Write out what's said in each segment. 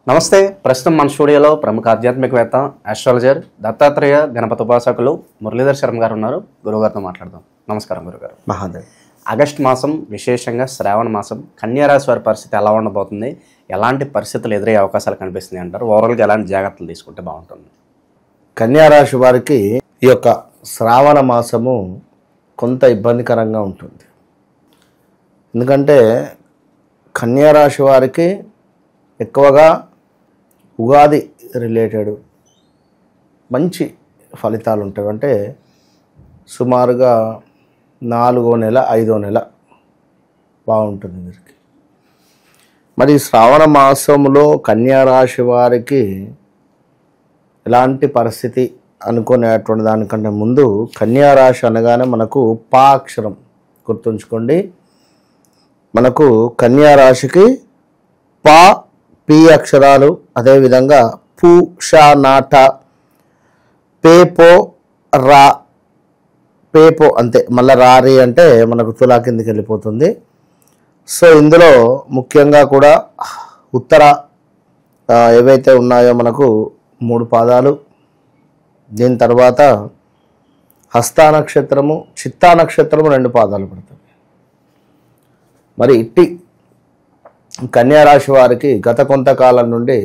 నమస్తే. ప్రస్తుతం మన స్టూడియోలో ప్రముఖ ఆధ్యాత్మికవేత్త ఆస్ట్రాలజర్ దత్తాత్రేయ గణపతి ఉపాసకులు మురళీధర్ శర్మ గారు ఉన్నారు. గురువుగారితో మాట్లాడదాం. నమస్కారం గురుగారు. మహాదేవ్. ఆగస్టు మాసం, విశేషంగా శ్రావణ మాసం, కన్యారాశి వారి పరిస్థితి ఎలా ఉండబోతుంది, ఎలాంటి పరిస్థితులు ఎదురయ్యే అవకాశాలు కనిపిస్తున్నాయి అంటారు? ఓవరాల్గా ఎలాంటి జాగ్రత్తలు తీసుకుంటే బాగుంటుంది? కన్యారాశి వారికి ఈ యొక్క శ్రావణ మాసము కొంత ఇబ్బందికరంగా ఉంటుంది. ఎందుకంటే కన్యారాశి వారికి ఎక్కువగా ఉగాది రిలేటెడ్ మంచి ఫలితాలు ఉంటాయి. అంటే సుమారుగా 4వ నెల 5వ నెల బాగుంటుంది వీరికి. మరి శ్రావణ మాసంలో కన్యారాశి వారికి ఎలాంటి పరిస్థితి అనుకునేటువంటి దానికంటే ముందు కన్యారాశి అనగానే మనకు పా అక్షరం గుర్తుంచుకోండి. మనకు కన్యారాశికి పా పి అక్షరాలు, అదేవిధంగా పు ష నాట పేపో రా, పేపో అంతే. మళ్ళీ రారి అంటే మనకు తులా కిందకి వెళ్ళిపోతుంది. సో ఇందులో ముఖ్యంగా కూడా ఉత్తర ఏవైతే ఉన్నాయో మనకు 3 పాదాలు, దీని తర్వాత హస్తా నక్షత్రము, చిత్తా నక్షత్రము 2 పాదాలు పడుతుంది. మరి ఇట్టి కన్యారాశి వారికి గత కొంతకాలం నుండి,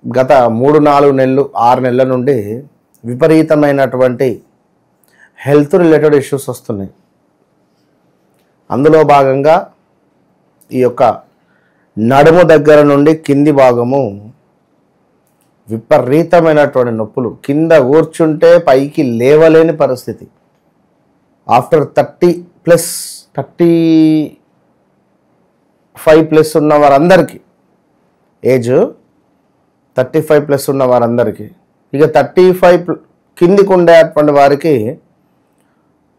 గత 3-4 నెలలు 6 నెలల నుండి విపరీతమైనటువంటి హెల్త్ రిలేటెడ్ ఇష్యూస్ వస్తున్నాయి. అందులో భాగంగా ఈ యొక్క నడుము దగ్గర నుండి కింది భాగము విపరీతమైనటువంటి నొప్పులు, కింద కూర్చుంటే పైకి లేవలేని పరిస్థితి. ఆఫ్టర్ 35+ ఉన్న వారందరికీ, ఏజ్ 35+ ఉన్న వారందరికీ, ఇక 35 కిందికి ఉండేటువంటి వారికి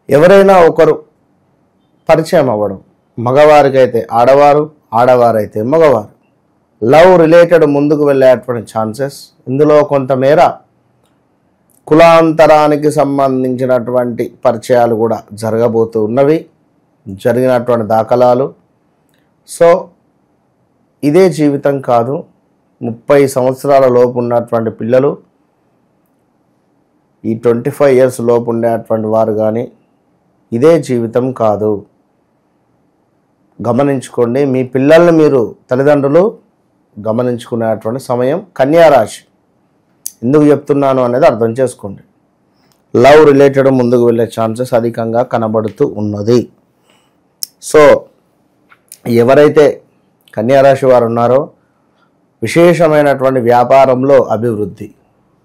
ఎవరైనా ఒకరు పరిచయం అవ్వడం, మగవారికి అయితే ఆడవారు, ఆడవారైతే మగవారు, లవ్ రిలేటెడ్ ముందుకు వెళ్ళేటువంటి ఛాన్సెస్. ఇందులో కొంతమేర కులాంతరానికి సంబంధించినటువంటి పరిచయాలు కూడా జరగబోతూ ఉన్నవి, జరిగినటువంటి దాఖలాలు. సో ఇదే జీవితం కాదు. 30 సంవత్సరాల లోపు ఉన్నటువంటి పిల్లలు, ఈ 25 years లోపు ఉండేటువంటి వారు కానీ ఇదే జీవితం కాదు. గమనించుకోండి. మీ పిల్లల్ని మీరు తల్లిదండ్రులు గమనించుకునేటువంటి సమయం కన్యారాశి. ఎందుకు చెప్తున్నాను అనేది అర్థం చేసుకోండి. లవ్ రిలేటెడ్ ముందుకు వెళ్ళే ఛాన్సెస్ అధికంగా కనబడుతూ ఉన్నది. సో ఎవరైతే కన్యారాశి వారు ఉన్నారో విశేషమైనటువంటి వ్యాపారంలో అభివృద్ధి.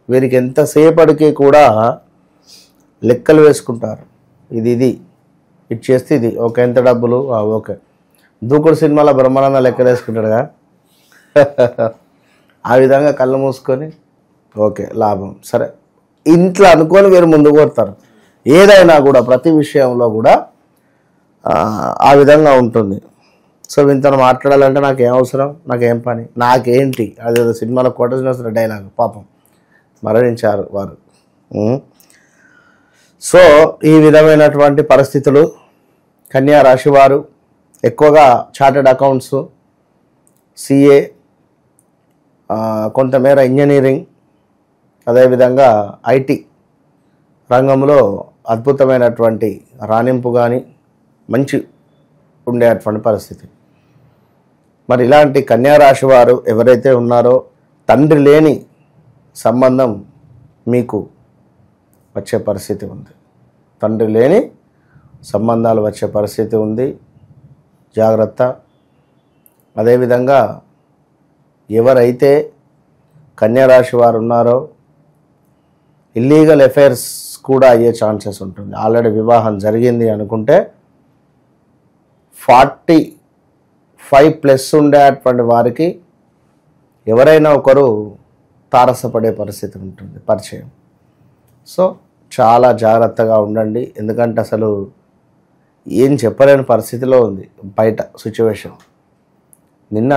వీరికి ఎంతసేపటికి కూడా లెక్కలు వేసుకుంటారు. ఇది చేస్తే ఇది ఓకే, ఎంత డబ్బులు ఓకే. దూకుడు సినిమాలో బ్రహ్మానంద లెక్కలు వేసుకుంటాడుగా, ఆ విధంగా కళ్ళు మూసుకొని ఓకే లాభం సరే ఇంట్లో అనుకొని వీరు ముందుకు పోతారు. ఏదైనా కూడా ప్రతి విషయంలో కూడా ఆ విధంగా ఉంటుంది. సో ఇంతను మాట్లాడాలంటే నాకేం అవసరం, నాకేం పని, నాకేంటి, అదేదో సినిమాలో కొట్టేసిన డైలాగ్. పాపం మరణించారు వారు. సో ఈ విధమైనటువంటి పరిస్థితులు కన్యారాశి వారు ఎక్కువగా చార్టెడ్ అకౌంట్స్, సిఏ, కొంతమేర ఇంజనీరింగ్, అదేవిధంగా ఐటీ రంగంలో అద్భుతమైనటువంటి రాణింపు కానీ మంచి ఉండేటువంటి పరిస్థితి. మరి ఇలాంటి కన్యారాశి వారు ఎవరైతే ఉన్నారో తండ్రి లేని సంబంధం మీకు వచ్చే పరిస్థితి ఉంది. తండ్రి లేని సంబంధాలు వచ్చే పరిస్థితి ఉంది. జాగ్రత్త. అదేవిధంగా ఎవరైతే కన్యారాశి వారు ఉన్నారో ఇల్లీగల్ అఫైర్స్ కూడా అయ్యే ఛాన్సెస్ ఉంటుంది. ఆల్రెడీ వివాహం జరిగింది అనుకుంటే 45+ ఉండేటువంటి వారికి ఎవరైనా ఒకరు తారసపడే పరిస్థితి ఉంటుంది, పరిచయం. సో చాలా జాగ్రత్తగా ఉండండి. ఎందుకంటే అసలు ఏం చెప్పలేని పరిస్థితిలో ఉంది బయట సిచ్యువేషన్. నిన్న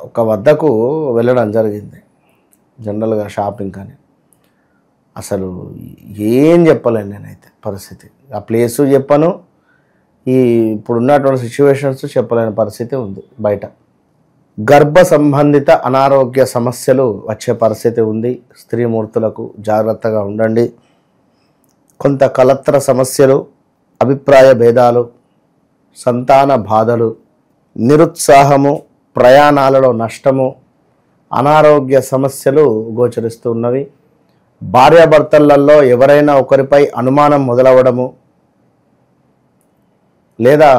ఒక వద్దకు వెళ్ళడం జరిగింది, జనరల్గా షాపింగ్ కానీ. అసలు ఏం చెప్పలేను నేనైతే పరిస్థితి. ఆ ప్లేసు చెప్పను, ఈ ఇప్పుడున్నటువంటి సిచ్యువేషన్స్ చెప్పలేని పరిస్థితి ఉంది బయట. గర్భ సంబంధిత అనారోగ్య సమస్యలు వచ్చే పరిస్థితి ఉంది. స్త్రీమూర్తులకు జాగ్రత్తగా ఉండండి. కొంత కలత్ర సమస్యలు, అభిప్రాయ భేదాలు, సంతాన బాధలు, నిరుత్సాహము, ప్రయాణాలలో నష్టము, అనారోగ్య సమస్యలు గోచరిస్తూ ఉన్నవి. భార్యాభర్తలలో ఎవరైనా ఒకరిపై అనుమానం మొదలవడము, లేదా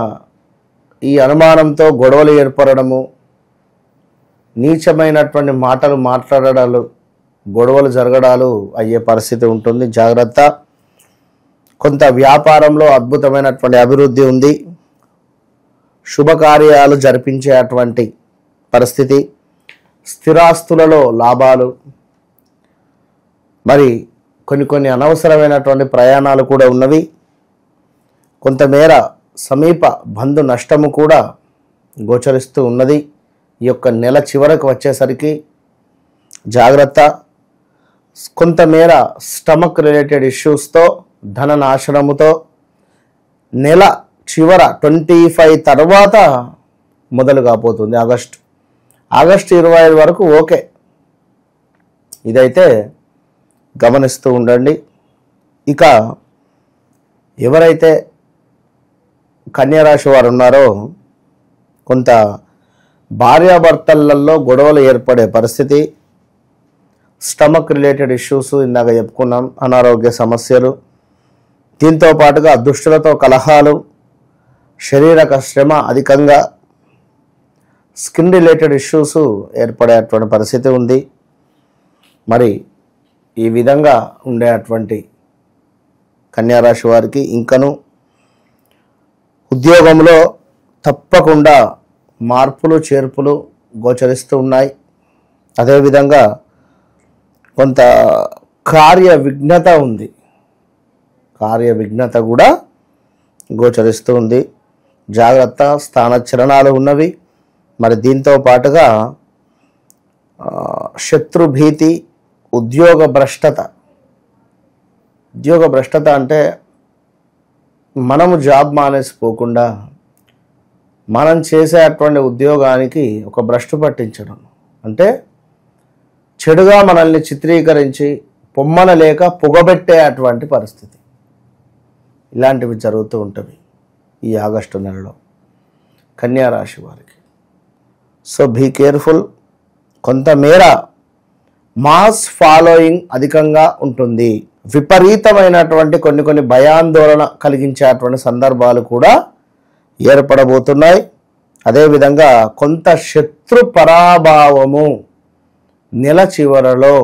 ఈ అనుమానంతో గొడవలు ఏర్పడము, నీచమైనటువంటి మాటలు మాట్లాడడాలు, గొడవలు జరగడాలు అయ్యే పరిస్థితి ఉంటుంది. జాగ్రత్త. కొంత వ్యాపారంలో అద్భుతమైనటువంటి అభివృద్ధి ఉంది. శుభకార్యాలు జరిపించేటువంటి పరిస్థితి, స్థిరాస్తులలో లాభాలు, మరి కొన్ని అనవసరమైనటువంటి ప్రయాణాలు కూడా ఉన్నవి. కొంతమేర సమీప బంధు నష్టము కూడా గోచరిస్తూ ఉన్నది. ఈ యొక్క నెల చివరకు వచ్చేసరికి జాగ్రత్త. కొంతమేర స్టమక్ రిలేటెడ్ ఇష్యూస్తో, ధన నాశనముతో నెల చివర 25 తర్వాత మొదలు కాబోతుంది. ఆగస్టు 25 వరకు ఓకే. ఇదైతే గమనిస్తూ ఉండండి. ఇక ఎవరైతే కన్యారాశి వారు ఉన్నారో కొంత భార్యాభర్తలలో గొడవలు ఏర్పడే పరిస్థితి, స్టమక్ రిలేటెడ్ ఇష్యూస్ ఇందాక చెప్పుకున్నాం, అనారోగ్య సమస్యలు, దీంతో పాటుగా దుష్టులతో కలహాలు, శారీరక శ్రమ అధికంగా, స్కిన్ రిలేటెడ్ ఇష్యూస్ ఏర్పడేటువంటి పరిస్థితి ఉంది. మరి ఈ విధంగా ఉండేటువంటి కన్యారాశి వారికి ఇంకను ఉద్యోగంలో తప్పకుండా మార్పులు చేర్పులు గోచరిస్తూ ఉన్నాయి. అదేవిధంగా కొంత కార్య విఘ్నత ఉంది, కార్య విఘ్నత కూడా గోచరిస్తూ ఉంది. జాగ్రత్త. స్థానచలనాలు ఉన్నవి. మరి దీంతో పాటుగా శత్రుభీతి, ఉద్యోగ భ్రష్టత. ఉద్యోగ భ్రష్టత అంటే మనము జాబ్ మానేసిపోకుండా మనం చేసేటువంటి ఉద్యోగానికి ఒక భ్రష్టు పట్టించడం, అంటే చెడుగా మనల్ని చిత్రీకరించి పొమ్మన లేక పొగబెట్టేటువంటి పరిస్థితి, ఇలాంటివి జరుగుతూ ఉంటుంది ఈ ఆగస్టు నెలలో కన్యారాశి వారికి. So be careful. కొంతమేర మాస్ ఫాలోయింగ్ అధికంగా ఉంటుంది. విపరీతమైనటువంటి కొన్ని భయాందోళన కలిగించేటువంటి సందర్భాలు కూడా ఏర్పడబోతున్నాయి. అదేవిధంగా కొంత శత్రు పరాభావము నెల చివరలో.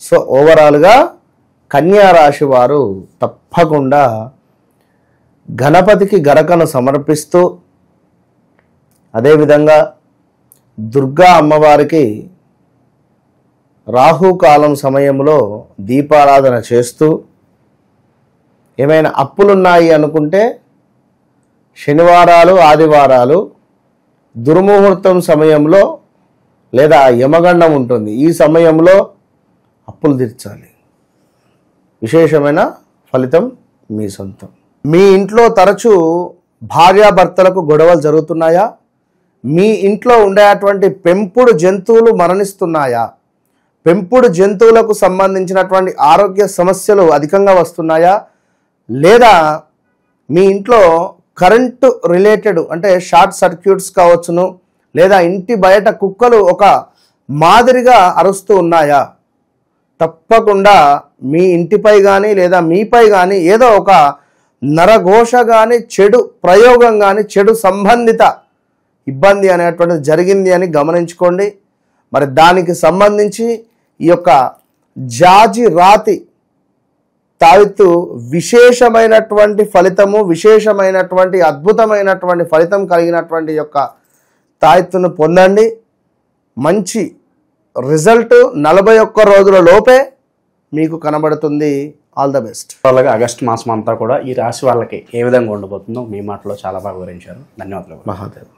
సో ఓవరాల్గా కన్యారాశి వారు తప్పకుండా గణపతికి గరకను సమర్పిస్తూ, అదేవిధంగా దుర్గా అమ్మవారికి రాహుకాలం సమయంలో దీపారాధన చేస్తూ, ఏమైనా అప్పులున్నాయి అనుకుంటే శనివారాలు, ఆదివారాలు దుర్ముహూర్తం సమయంలో లేదా యమగండం ఉంటుంది, ఈ సమయంలో అప్పులు తీర్చాలి. విశేషమైన ఫలితం మీ సొంతం. మీ ఇంట్లో తరచూ భార్యాభర్తలకు గొడవలు జరుగుతున్నాయా? మీ ఇంట్లో ఉండేటువంటి పెంపుడు జంతువులు మరణిస్తున్నాయా? పెంపుడు జంతువులకు సంబంధించినటువంటి ఆరోగ్య సమస్యలు అధికంగా వస్తున్నాయా? లేదా మీ ఇంట్లో కరెంటు రిలేటెడ్ అంటే షార్ట్ సర్క్యూట్స్ కావచ్చును, లేదా ఇంటి బయట కుక్కలు ఒక మాదిరిగా అరుస్తూ ఉన్నాయా? తప్పకుండా మీ ఇంటిపై కానీ లేదా మీపై కానీ ఏదో ఒక నరఘోష కానీ, చెడు ప్రయోగం కానీ, చెడు సంబంధిత ఇబ్బంది అనేటువంటిది జరిగింది అని గమనించుకోండి. మరి దానికి సంబంధించి ఈ యొక్క జాజి రాతి తావిత్తు విశేషమైనటువంటి ఫలితము, విశేషమైనటువంటి అద్భుతమైనటువంటి ఫలితం కలిగినటువంటి యొక్క తాయిత్తును పొందండి. మంచి రిజల్ట్ 41 రోజుల లోపే మీకు కనబడుతుంది. All the best. అలాగే ఆగస్టు మాసం అంతా కూడా ఈ రాశి వాళ్ళకి ఏ విధంగా ఉండబోతుందో మీ మాటలో చాలా బాగా వివరించారు. ధన్యవాదాలు. మహాదేవ్.